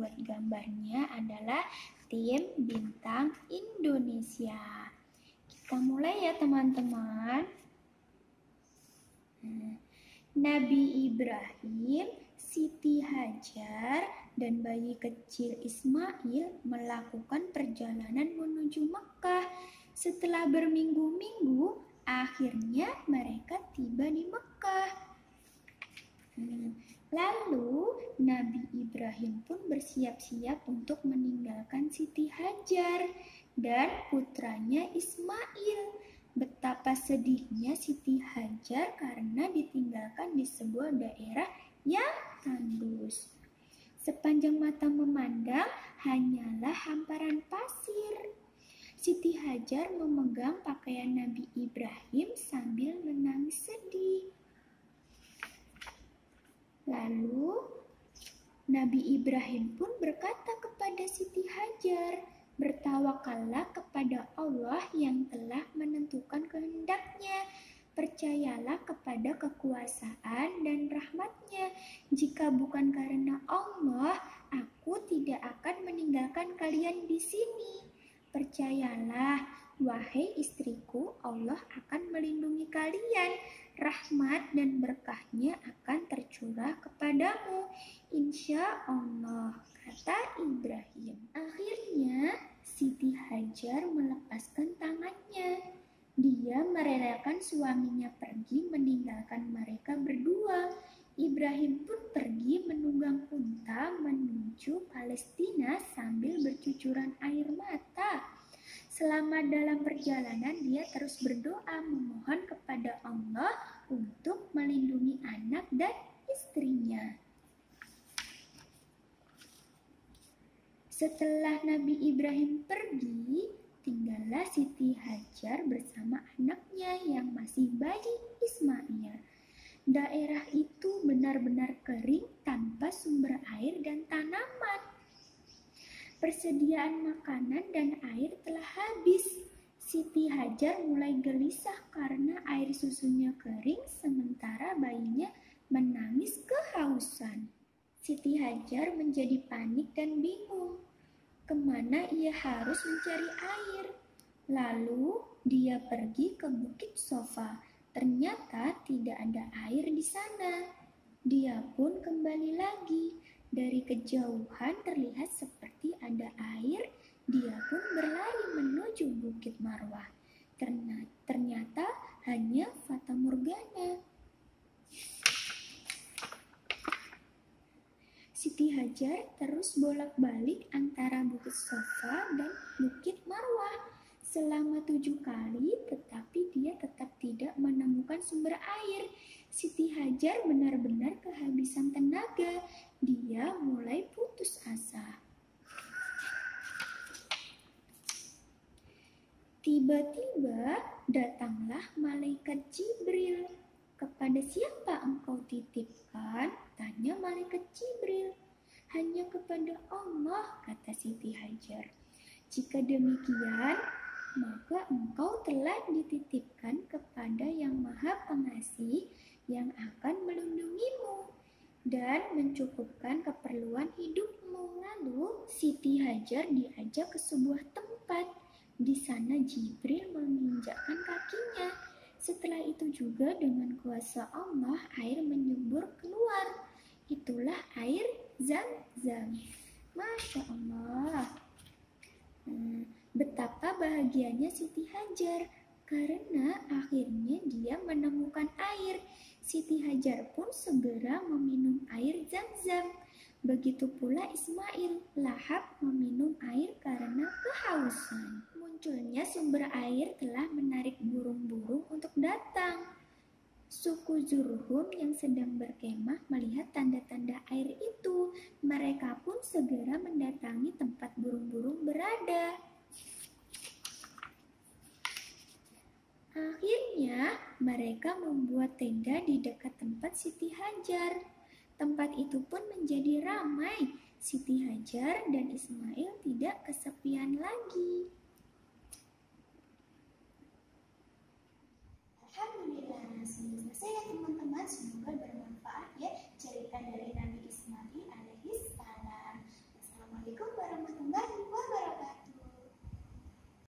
membuat gambarnya adalah tim Bintang Indonesia. Kita mulai ya teman-teman. Nabi Ibrahim, Siti Hajar, dan bayi kecil Ismail melakukan perjalanan menuju Mekah. Setelah berminggu-minggu, akhirnya mereka tiba di Mekah. Lalu Nabi Ibrahim pun bersiap-siap untuk meninggalkan Siti Hajar dan putranya Ismail. Betapa sedihnya Siti Hajar karena ditinggalkan di sebuah daerah yang tandus. Sepanjang mata memandang hanyalah hamparan pasir. Siti Hajar memegang pakaian Nabi Ibrahim sambil menangis sedih. Lalu Nabi Ibrahim pun berkata kepada Siti Hajar, "Bertawakallah kepada Allah yang telah menentukan kehendaknya. Percayalah kepada kekuasaan dan rahmatnya. Jika bukan karena Allah, aku tidak akan meninggalkan kalian di sini. Percayalah, wahai istriku, Allah akan melindungi kalian. Rahmat dan berkahnya akan tercurah kepadamu, insya Allah," kata Ibrahim. Akhirnya Siti Hajar melepaskan tangannya. Dia merelakan suaminya pergi meninggalkan mereka berdua. Ibrahim pun pergi menunggang unta menuju Palestina sambil bercucuran air mata. Selama dalam perjalanan dia terus berdoa memohon kepada Allah untuk melindungi anak dan istrinya. Setelah Nabi Ibrahim pergi, tinggallah Siti Hajar bersama anaknya yang masih bayi Ismail. Daerah itu benar-benar kering tanpa sumber air dan tanaman. Persediaan makanan dan air telah habis. Siti Hajar mulai gelisah karena air susunya kering sementara bayinya menangis kehausan. Siti Hajar menjadi panik dan bingung. Kemana ia harus mencari air? Lalu dia pergi ke Bukit Sofa. Ternyata tidak ada air di sana. Dia pun kembali lagi. Dari kejauhan terlihat seperti ada air. Dia pun berlari menuju Bukit Marwah. Ternyata hanya fata morgana. Siti Hajar terus bolak-balik antara Bukit Sofa dan Bukit Marwah selama 7 kali, tetapi dia tetap tidak menemukan sumber air. Siti Hajar benar-benar kehabisan tenaga. Dia mulai putus asa. Tiba-tiba datanglah malaikat Jibril. "Kepada siapa engkau titipkan?" tanya malaikat Jibril. "Hanya kepada Allah," kata Siti Hajar. "Jika demikian, maka engkau telah dititipkan kepada Yang Maha Pengasih yang akan melindungimu dan mencukupkan keperluan hidupmu." Lalu Siti Hajar diajak ke sebuah tempat. Di sana Jibril menginjakkan kakinya. Setelah itu juga dengan kuasa Allah air menyembur keluar. Itulah air Zam-Zam. Masya Allah. Betapa bahagianya Siti Hajar karena akhirnya dia menemukan air. Siti Hajar pun segera meminum air Zam-Zam. Begitu pula Ismail lahap meminum air karena kehausan. Munculnya sumber air telah menarik burung-burung untuk datang. Suku Zurhum yang sedang berkemah melihat tanda-tanda air itu. Mereka pun segera mendatangi tempat burung-burung berada. Akhirnya mereka membuat tenda di dekat tempat Siti Hajar. Tempat itu pun menjadi ramai. Siti Hajar dan Ismail tidak kesepian lagi. Alhamdulillah, sudah selesai ya teman-teman. Semoga bermanfaat ya cerita dari